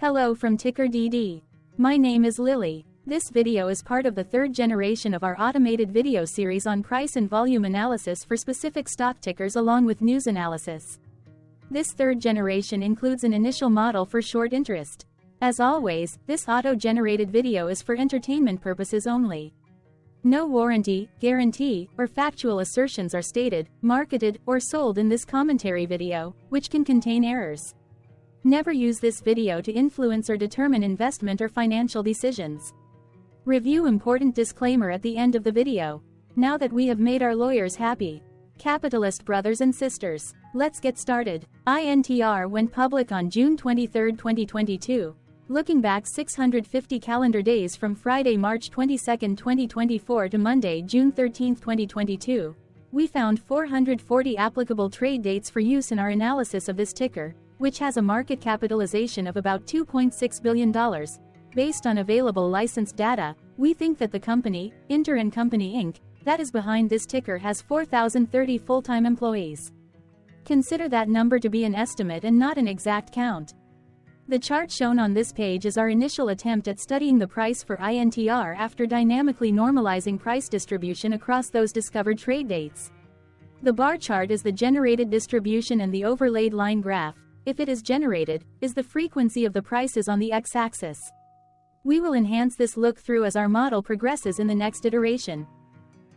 Hello from TickerDD. My name is Lily. This video is part of the third generation of our automated video series on price and volume analysis for specific stock tickers along with news analysis. This third generation includes an initial model for short interest. As always, this auto-generated video is for entertainment purposes only. No warranty, guarantee, or factual assertions are stated, marketed, or sold in this commentary video, which can contain errors. Never use this video to influence or determine investment or financial decisions. Review important disclaimer at the end of the video. Now that we have made our lawyers happy, capitalist brothers and sisters, let's get started. INTR went public on June 23, 2022. Looking back 650 calendar days from Friday, March 22, 2024 to Monday, June 13, 2022, we found 440 applicable trade dates for use in our analysis of this ticker, which has a market capitalization of about $2.6 billion. Based on available licensed data, we think that the company, INTR INTR Inc., that is behind this ticker has 4,030 full-time employees. Consider that number to be an estimate and not an exact count. The chart shown on this page is our initial attempt at studying the price for INTR after dynamically normalizing price distribution across those discovered trade dates. The bar chart is the generated distribution and the overlaid line graph, if it is generated, is the frequency of the prices on the x-axis. We will enhance this look-through as our model progresses in the next iteration.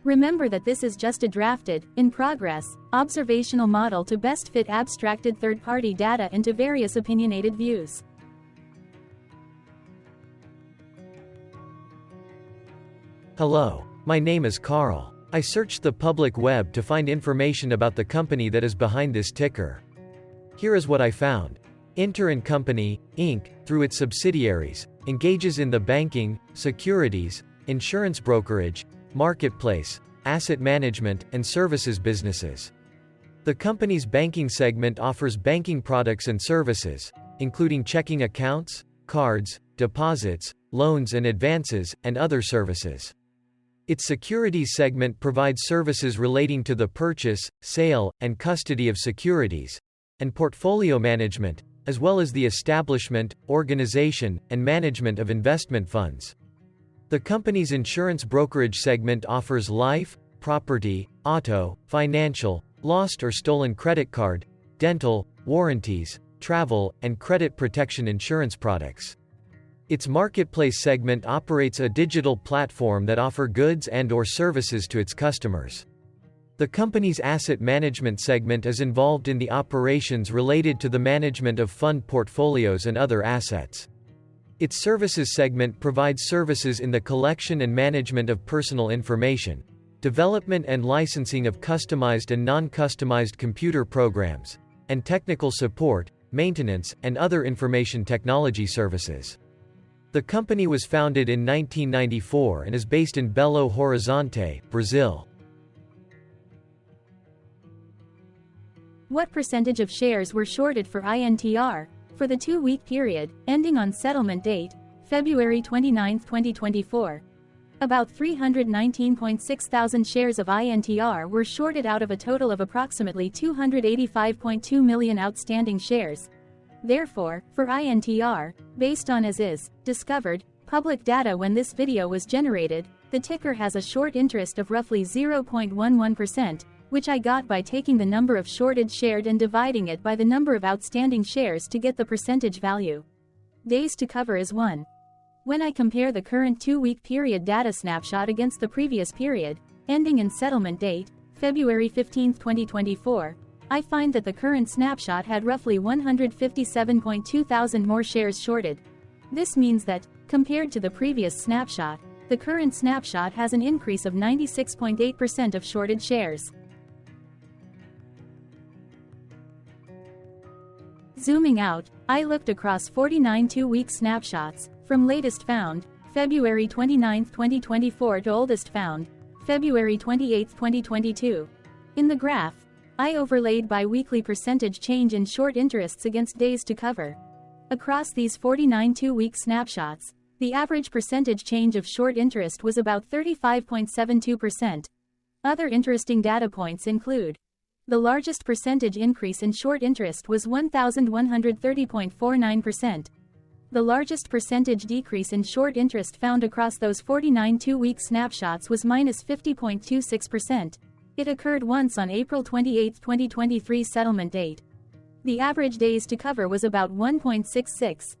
Remember that this is just a drafted, in progress, observational model to best fit abstracted third-party data into various opinionated views. Hello, my name is Carl. I searched the public web to find information about the company that is behind this ticker. Here is what I found. INTR INTR Inc., through its subsidiaries, engages in the banking, securities, insurance brokerage, marketplace, asset management, and services businesses. The company's banking segment offers banking products and services, including checking accounts, cards, deposits, loans and advances, and other services. Its securities segment provides services relating to the purchase, sale, and custody of securities, and portfolio management, as well as the establishment, organization, and management of investment funds. The company's insurance brokerage segment offers life, property, auto, financial, lost or stolen credit card, dental, warranties, travel, and credit protection insurance products. Its marketplace segment operates a digital platform that offers goods and/or services to its customers. The company's asset management segment is involved in the operations related to the management of fund portfolios and other assets. Its services segment provides services in the collection and management of personal information, development and licensing of customized and non-customized computer programs, and technical support, maintenance, and other information technology services. The company was founded in 1994 and is based in Belo Horizonte, Brazil. What percentage of shares were shorted for INTR for the 2-week period, ending on settlement date, February 29, 2024? About 319.6 thousand shares of INTR were shorted out of a total of approximately 285.2 million outstanding shares. Therefore, for INTR, based on as is, discovered, public data when this video was generated, the ticker has a short interest of roughly 0.11%, which I got by taking the number of shorted shared and dividing it by the number of outstanding shares to get the percentage value. Days to cover is 1. When I compare the current 2-week period data snapshot against the previous period, ending in settlement date, February 15, 2024, I find that the current snapshot had roughly 157.2 thousand more shares shorted. This means that, compared to the previous snapshot, the current snapshot has an increase of 96.8% of shorted shares. Zooming out, I looked across 49 2-week snapshots, from latest found, February 29, 2024 to oldest found, February 28, 2022. In the graph, I overlaid bi-weekly percentage change in short interests against days to cover. Across these 49 2-week snapshots, the average percentage change of short interest was about 35.72%. Other interesting data points include: the largest percentage increase in short interest was 1,130.49%. The largest percentage decrease in short interest found across those 49 two-week snapshots was -50.26%. It occurred once on April 28, 2023 settlement date. The average days to cover was about 1.66.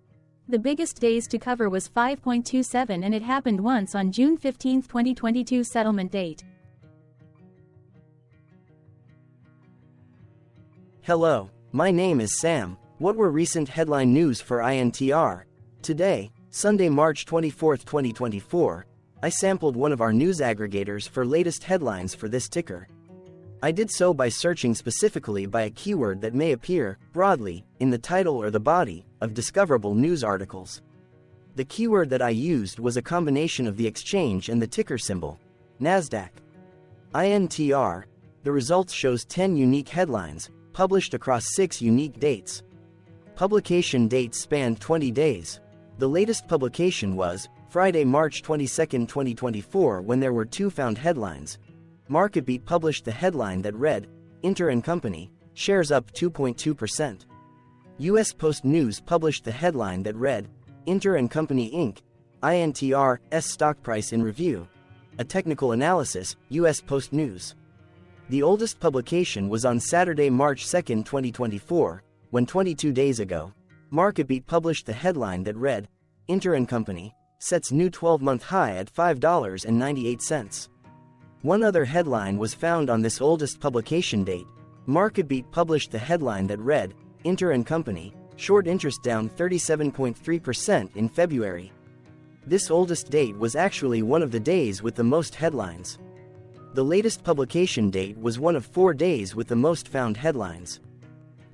The biggest days to cover was 5.27, and it happened once on June 15, 2022 settlement date. Hello, my name is Sam. What were recent headline news for INTR? Today, Sunday, March 24, 2024, I sampled one of our news aggregators for latest headlines for this ticker. I did so by searching specifically by a keyword that may appear, broadly, in the title or the body of discoverable news articles. The keyword that I used was a combination of the exchange and the ticker symbol, NASDAQ. INTR, the results shows 10 unique headlines, published across 6 unique dates. Publication dates spanned 20 days. The latest publication was Friday, March 22, 2024, when there were 2 found headlines. MarketBeat published the headline that read, INTR Company, shares up 2.2%. US Post News published the headline that read, INTR Company Inc., INTR's stock price in review. A technical analysis, US Post News. The oldest publication was on Saturday, March 2, 2024, when 22 days ago, MarketBeat published the headline that read, INTR Company, sets new 12-month high at $5.98. One other headline was found on this oldest publication date. MarketBeat published the headline that read, INTR Company, short interest down 37.3% in February. This oldest date was actually one of the days with the most headlines. The latest publication date was one of 4 days with the most found headlines.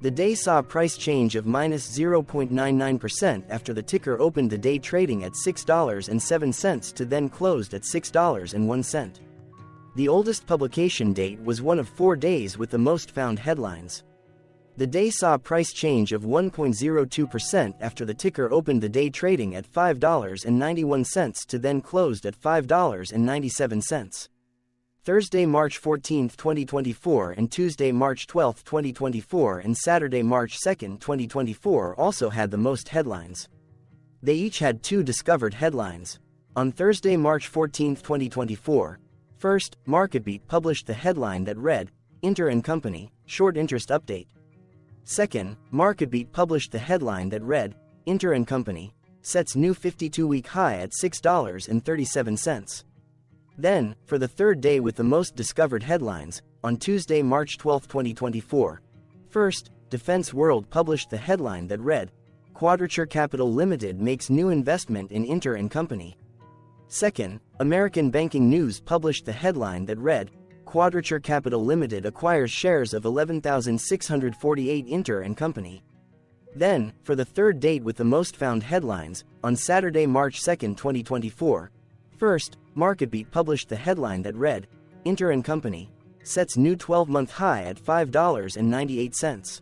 The day saw a price change of -0.99% after the ticker opened the day trading at $6.07 to then closed at $6.01. The oldest publication date was one of 4 days with the most found headlines. The day saw a price change of 1.02% after the ticker opened the day trading at $5.91 to then closed at $5.97. Thursday, March 14, 2024 and Tuesday, March 12, 2024 and Saturday, March 2, 2024 also had the most headlines. They each had 2 discovered headlines. On Thursday, March 14, 2024, first, MarketBeat published the headline that read, INTR Company, short interest update. Second, MarketBeat published the headline that read, INTR Company, sets new 52-week high at $6.37. Then, for the third day with the most discovered headlines, on Tuesday, March 12, 2024, first, Defense World published the headline that read, Quadriture Capital Limited makes new investment in INTR Company. Second, American Banking News published the headline that read, Quadriture Capital Limited acquires shares of 11,648 INTR Company. Then, for the third date with the most found headlines, on Saturday, March 2, 2024, first, MarketBeat published the headline that read, INTR Company, sets new 12-month high at $5.98.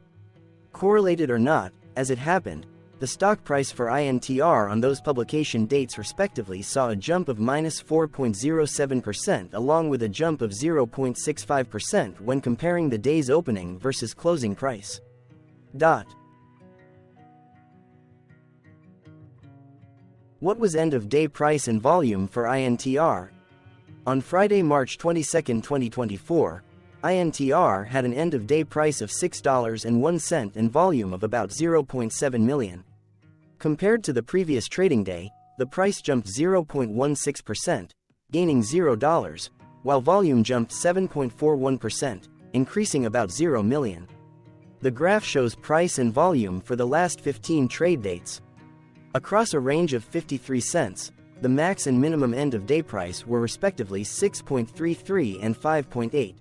Correlated or not, as it happened, the stock price for INTR on those publication dates respectively saw a jump of -4.07% along with a jump of 0.65% when comparing the day's opening versus closing price. What was end-of-day price and volume for INTR? On Friday, March 22, 2024, INTR had an end-of-day price of $6.01 and volume of about 0.7 million. Compared to the previous trading day, the price jumped 0.16%, gaining $0, while volume jumped 7.41%, increasing about 0 million. The graph shows price and volume for the last 15 trade dates. Across a range of 53 cents, the max and minimum end-of-day price were respectively 6.33 and 5.8.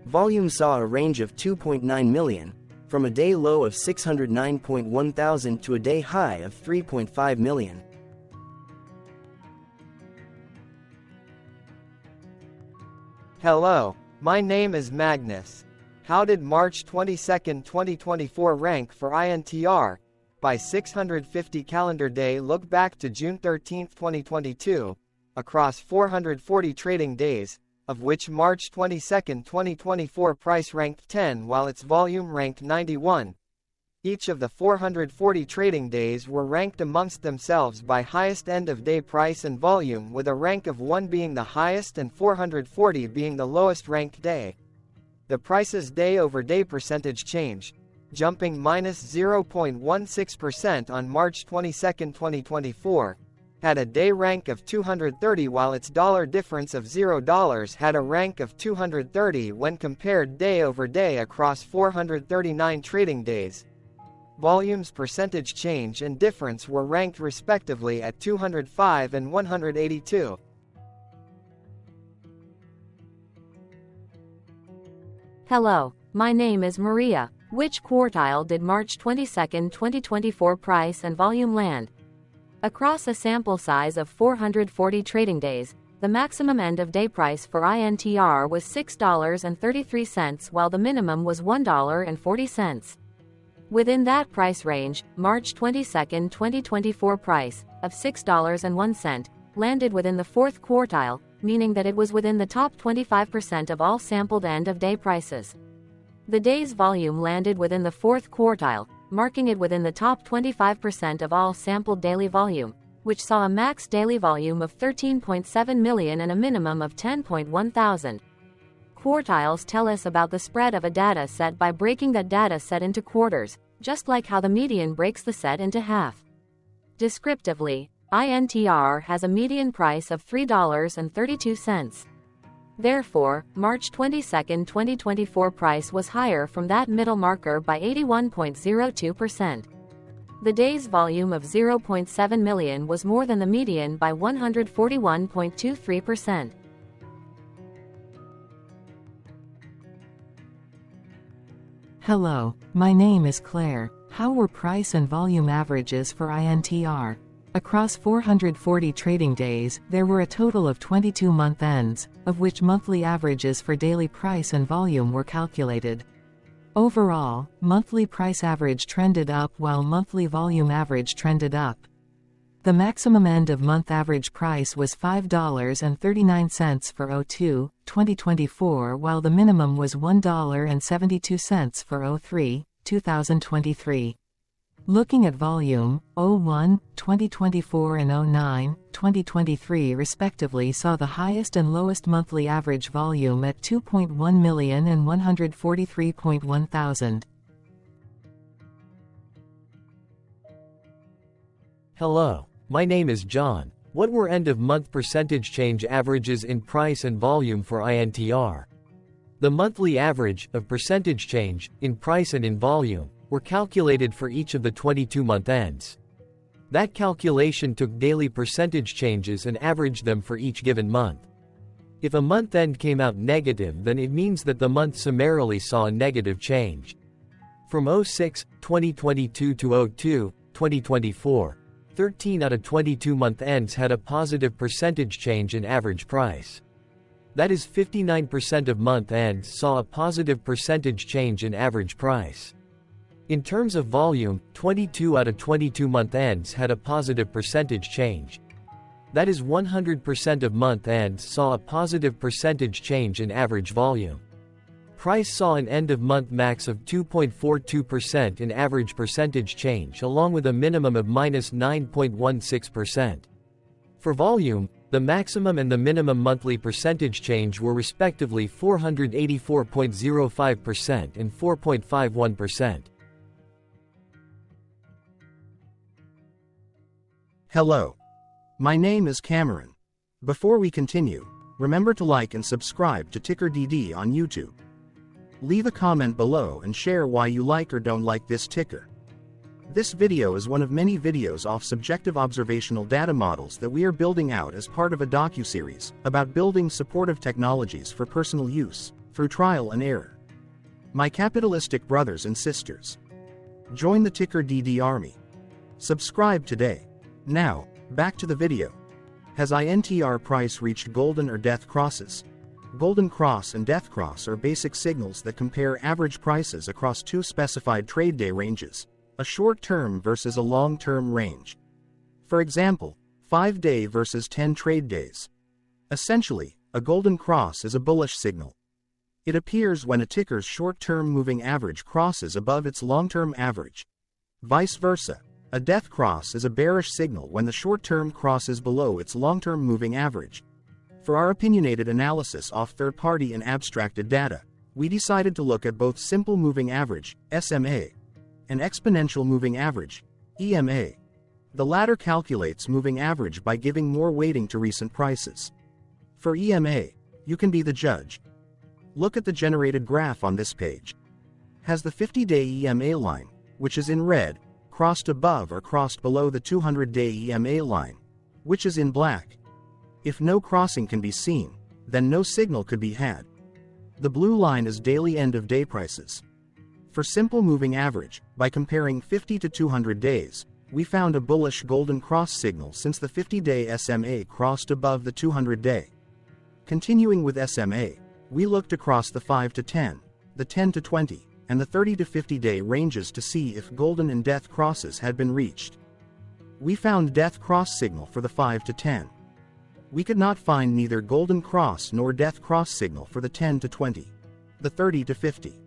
Volume saw a range of 2.9 million, from a day low of 609.1 thousand to a day high of 3.5 million. Hello, my name is Magnus. How did March 22, 2024 rank for INTR? By 650 calendar day look back to June 13, 2022, across 440 trading days, of which March 22, 2024 price ranked 10 while its volume ranked 91. Each of the 440 trading days were ranked amongst themselves by highest end-of-day price and volume, with a rank of 1 being the highest and 440 being the lowest ranked day. The price's day-over-day percentage change, jumping -0.16% on March 22, 2024, had a day rank of 230, while its dollar difference of $0 had a rank of 230 when compared day over day across 439 trading days. Volume's percentage change and difference were ranked respectively at 205 and 182. Hello, my name is Maria. Which quartile did March 22, 2024 price and volume land? Across a sample size of 440 trading days, the maximum end-of-day price for INTR was $6.33, while the minimum was $1.40. Within that price range, March 22, 2024 price, of $6.01, landed within the fourth quartile, meaning that it was within the top 25% of all sampled end-of-day prices. The day's volume landed within the fourth quartile, marking it within the top 25% of all sampled daily volume, which saw a max daily volume of 13.7 million and a minimum of 10.1 thousand. Quartiles tell us about the spread of a data set by breaking that data set into quarters, just like how the median breaks the set into half. Descriptively, INTR has a median price of $3.32. Therefore, March 22, 2024 price was higher from that middle marker by 81.02%. The day's volume of 0.7 million was more than the median by 141.23%. Hello, my name is Claire. How were price and volume averages for INTR? Across 440 trading days, there were a total of 22 month ends, of which monthly averages for daily price and volume were calculated. Overall, monthly price average trended up while monthly volume average trended up. The maximum end-of-month average price was $5.39 for 02/2024, while the minimum was $1.72 for 03/2023. Looking at volume, 01/2024 and 09/2023 respectively saw the highest and lowest monthly average volume at 2.1 million and 143.1 thousand. Hello, my name is John. What were end-of-month percentage change averages in price and volume for INTR? The monthly average of percentage change in price and in volume were calculated for each of the 22-month ends. That calculation took daily percentage changes and averaged them for each given month. If a month end came out negative, then it means that the month summarily saw a negative change. From 06/2022 to 02/2024, 13 out of 22 month ends had a positive percentage change in average price. That is, 59% of month ends saw a positive percentage change in average price. In terms of volume, 22 out of 22 month ends had a positive percentage change. That is, 100% of month ends saw a positive percentage change in average volume. Price saw an end-of-month max of 2.42% in average percentage change, along with a minimum of -9.16%. For volume, the maximum and the minimum monthly percentage change were respectively 484.05% and 4.51%. Hello. My name is Cameron. Before we continue, remember to like and subscribe to TickerDD on YouTube. Leave a comment below and share why you like or don't like this ticker. This video is one of many videos off subjective observational data models that we are building out as part of a docuseries about building supportive technologies for personal use, through trial and error. My capitalistic brothers and sisters, join the TickerDD army. Subscribe today. Now, back to the video. Has INTR price reached golden or death crosses? Golden cross and death cross are basic signals that compare average prices across two specified trade day ranges, a short-term versus a long-term range. For example, 5-day versus 10 trade days. Essentially, a golden cross is a bullish signal. It appears when a ticker's short-term moving average crosses above its long-term average, Vice versa, a death cross is a bearish signal when the short-term cross is below its long-term moving average. For our opinionated analysis of third-party and abstracted data, we decided to look at both simple moving average, SMA, and exponential moving average, EMA. The latter calculates moving average by giving more weighting to recent prices. For EMA, you can be the judge. Look at the generated graph on this page. Has the 50-day EMA line, which is in red, crossed above or crossed below the 200-day EMA line, which is in black? If no crossing can be seen, then no signal could be had. The blue line is daily end-of-day prices. For simple moving average, by comparing 50 to 200 days, we found a bullish golden cross signal since the 50-day SMA crossed above the 200-day. Continuing with SMA, we looked across the 5 to 10, the 10 to 20, and the 30 to 50-day ranges to see if golden and death crosses had been reached. We found death cross signal for the 5 to 10. We could not find neither golden cross nor death cross signal for the 10 to 20, the 30 to 50.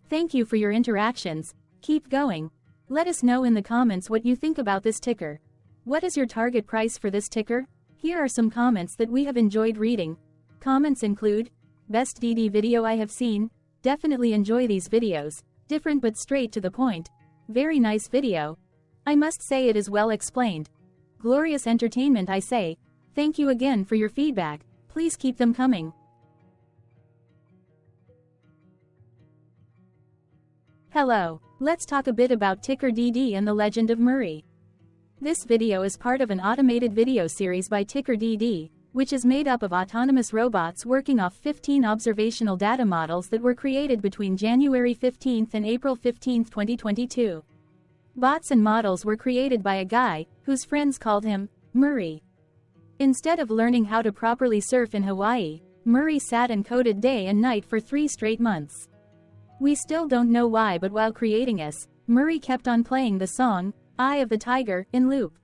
Thank you for your interactions. Keep going. Let us know in the comments what you think about this ticker. What is your target price for this ticker? Here are some comments that we have enjoyed reading. Comments include, best DD video I have seen, definitely enjoy these videos, different but straight to the point, very nice video. I must say it is well explained. Glorious entertainment I say. Thank you again for your feedback, please keep them coming. Hello, let's talk a bit about TickerDD and the legend of Murray. This video is part of an automated video series by TickerDD, which is made up of autonomous robots working off 15 observational data models that were created between January 15 and April 15, 2022. Bots and models were created by a guy, whose friends called him Murray. Instead of learning how to properly surf in Hawaii, Murray sat and coded day and night for 3 straight months. We still don't know why, but while creating us, Murray kept on playing the song, Eye of the Tiger, in loop.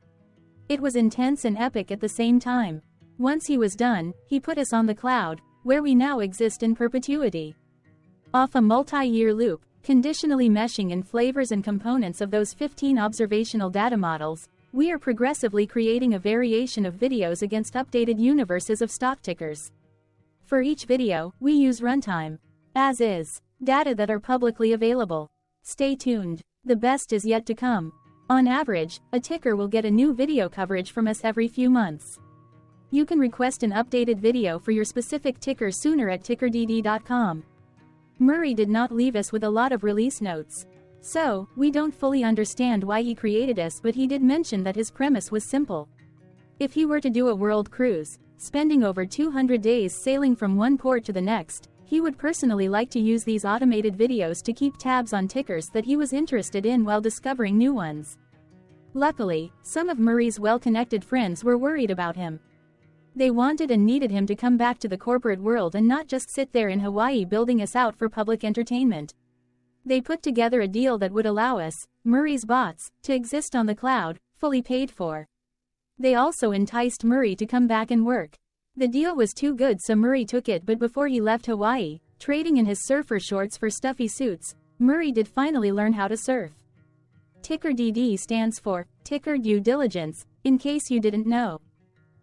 It was intense and epic at the same time. Once he was done, he put us on the cloud, where we now exist in perpetuity. Off a multi-year loop, conditionally meshing in flavors and components of those 15 observational data models, we are progressively creating a variation of videos against updated universes of stock tickers. For each video, we use runtime, as is, data that are publicly available. Stay tuned, the best is yet to come. On average, a ticker will get a new video coverage from us every few months. You can request an updated video for your specific ticker sooner at TickerDD.com. Murray did not leave us with a lot of release notes. So, we don't fully understand why he created us, but he did mention that his premise was simple. If he were to do a world cruise, spending over 200 days sailing from one port to the next, he would personally like to use these automated videos to keep tabs on tickers that he was interested in while discovering new ones. Luckily, some of Murray's well-connected friends were worried about him. They wanted and needed him to come back to the corporate world and not just sit there in Hawaii building us out for public entertainment. They put together a deal that would allow us, Murray's bots, to exist on the cloud, fully paid for. They also enticed Murray to come back and work. The deal was too good, so Murray took it, but before he left Hawaii, trading in his surfer shorts for stuffy suits, Murray did finally learn how to surf. TickerDD stands for Ticker Due Diligence, in case you didn't know.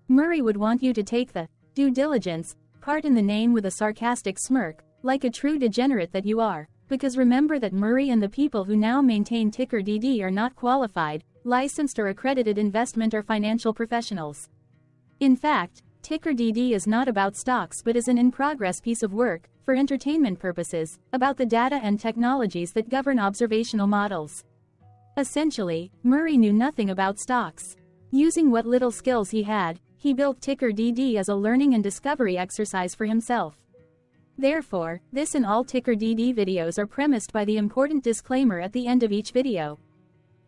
Murray would want you to take the due diligence part in the name with a sarcastic smirk, like a true degenerate that you are, because remember that Murray and the people who now maintain TickerDD are not qualified, licensed or accredited investment or financial professionals. In fact, TickerDD is not about stocks but is an in-progress piece of work, for entertainment purposes, about the data and technologies that govern observational models. Essentially, Murray knew nothing about stocks. Using what little skills he had, he built TickerDD as a learning and discovery exercise for himself. Therefore, this and all TickerDD videos are premised by the important disclaimer at the end of each video.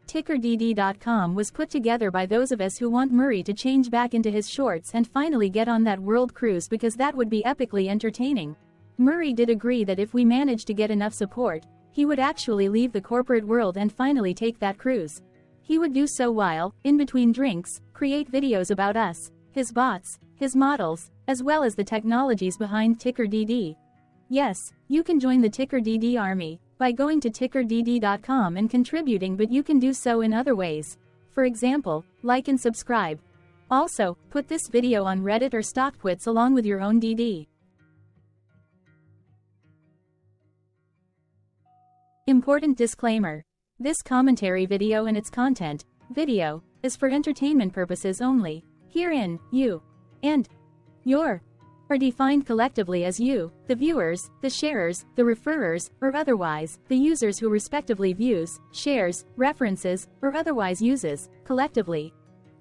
TickerDD.com was put together by those of us who want Murray to change back into his shorts and finally get on that world cruise, because that would be epically entertaining. Murray did agree that if we managed to get enough support, he would actually leave the corporate world and finally take that cruise. He would do so while, in between drinks, create videos about us, his bots, his models, as well as the technologies behind TickerDD. Yes, you can join the TickerDD army by going to TickerDD.com and contributing, but you can do so in other ways. For example, like and subscribe. Also, put this video on Reddit or StockTwits along with your own DD. Important disclaimer. This commentary video and its content, video, is for entertainment purposes only. Herein, you and your are defined collectively as you, the viewers, the sharers, the referrers, or otherwise, the users who respectively views, shares, references, or otherwise uses, collectively,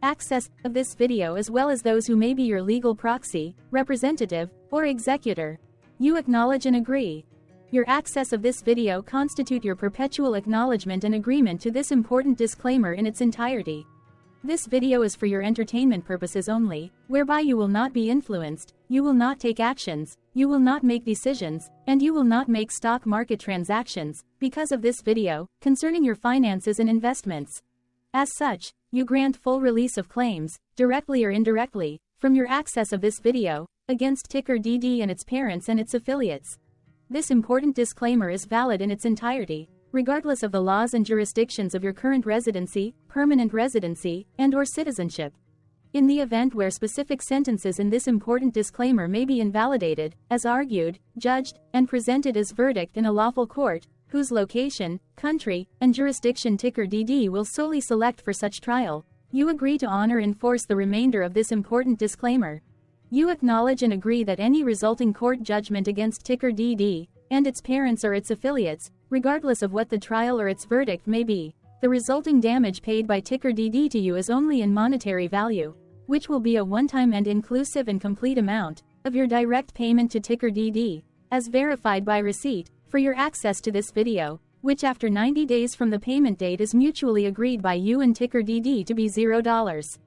access of this video as well as those who may be your legal proxy, representative, or executor. You acknowledge and agree. Your access of this video constitute your perpetual acknowledgement and agreement to this important disclaimer in its entirety. This video is for your entertainment purposes only, whereby you will not be influenced, you will not take actions, you will not make decisions, and you will not make stock market transactions, because of this video, concerning your finances and investments. As such, you grant full release of claims, directly or indirectly, from your access of this video, against TickerDD and its parents and its affiliates. This important disclaimer is valid in its entirety, regardless of the laws and jurisdictions of your current residency, permanent residency, and/or citizenship. In the event where specific sentences in this important disclaimer may be invalidated, as argued, judged, and presented as verdict in a lawful court, whose location, country, and jurisdiction TickerDD will solely select for such trial, you agree to honor and enforce the remainder of this important disclaimer. You acknowledge and agree that any resulting court judgment against TickerDD and its parents or its affiliates, regardless of what the trial or its verdict may be, the resulting damage paid by TickerDD to you is only in monetary value, which will be a one-time and inclusive and complete amount of your direct payment to TickerDD, as verified by receipt, for your access to this video, which after 90 days from the payment date is mutually agreed by you and TickerDD to be $0.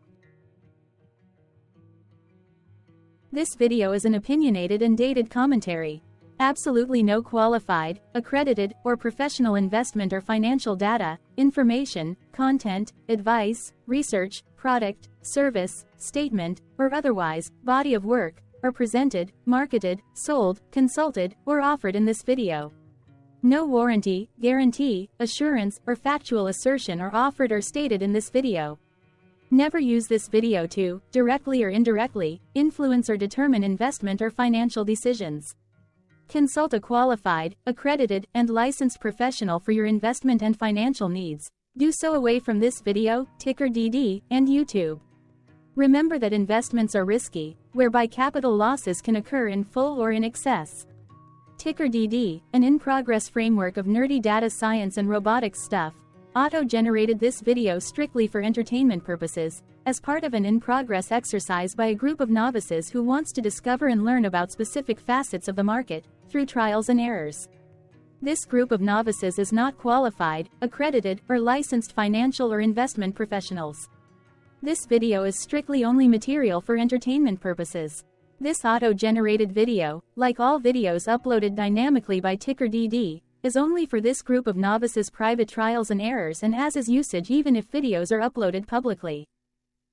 This video is an opinionated and dated commentary. Absolutely no qualified, accredited, or professional investment or financial data, information, content, advice, research, product, service, statement, or otherwise, body of work, are presented, marketed, sold, consulted, or offered in this video. No warranty, guarantee, assurance, or factual assertion are offered or stated in this video. Never use this video to, directly or indirectly, influence or determine investment or financial decisions. Consult a qualified, accredited, and licensed professional for your investment and financial needs. Do so away from this video, TickerDD, and YouTube. Remember that investments are risky, whereby capital losses can occur in full or in excess. TickerDD, an in-progress framework of nerdy data science and robotics stuff, auto-generated this video strictly for entertainment purposes, as part of an in-progress exercise by a group of novices who wants to discover and learn about specific facets of the market, through trials and errors. This group of novices is not qualified, accredited, or licensed financial or investment professionals. This video is strictly only material for entertainment purposes. This auto-generated video, like all videos uploaded dynamically by TickerDD, is only for this group of novices' private trials and errors and as is usage even if videos are uploaded publicly.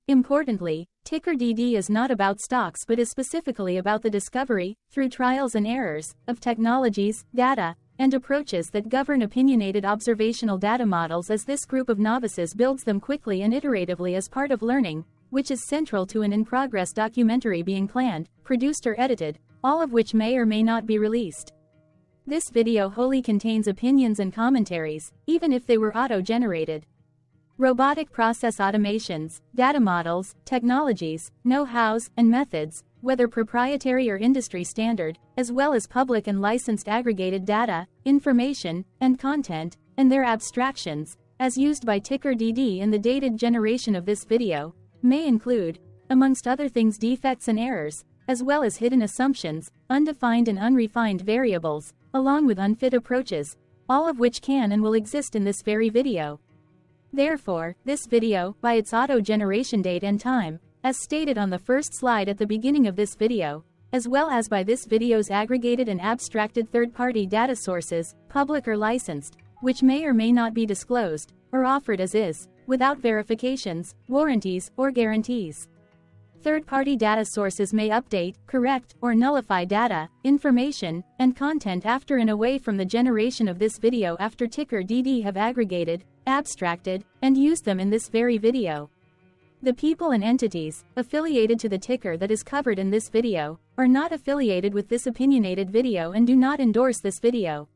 Importantly, TickerDD is not about stocks but is specifically about the discovery, through trials and errors, of technologies, data, and approaches that govern opinionated observational data models as this group of novices builds them quickly and iteratively as part of learning, which is central to an in-progress documentary being planned, produced or edited, all of which may or may not be released. This video wholly contains opinions and commentaries, even if they were auto-generated. Robotic process automations, data models, technologies, know-hows, and methods, whether proprietary or industry standard, as well as public and licensed aggregated data, information, and content, and their abstractions, as used by TickerDD in the dated generation of this video, may include, amongst other things, defects and errors, as well as hidden assumptions, undefined and unrefined variables, along with unfit approaches, all of which can and will exist in this very video. Therefore, this video, by its auto-generation date and time, as stated on the first slide at the beginning of this video, as well as by this video's aggregated and abstracted third-party data sources, public or licensed, which may or may not be disclosed, or offered as is, without verifications, warranties, or guarantees. Third-party data sources may update, correct, or nullify data, information, and content after and away from the generation of this video after TickerDD have aggregated, abstracted, and used them in this very video. The people and entities affiliated to the ticker that is covered in this video are not affiliated with this opinionated video and do not endorse this video.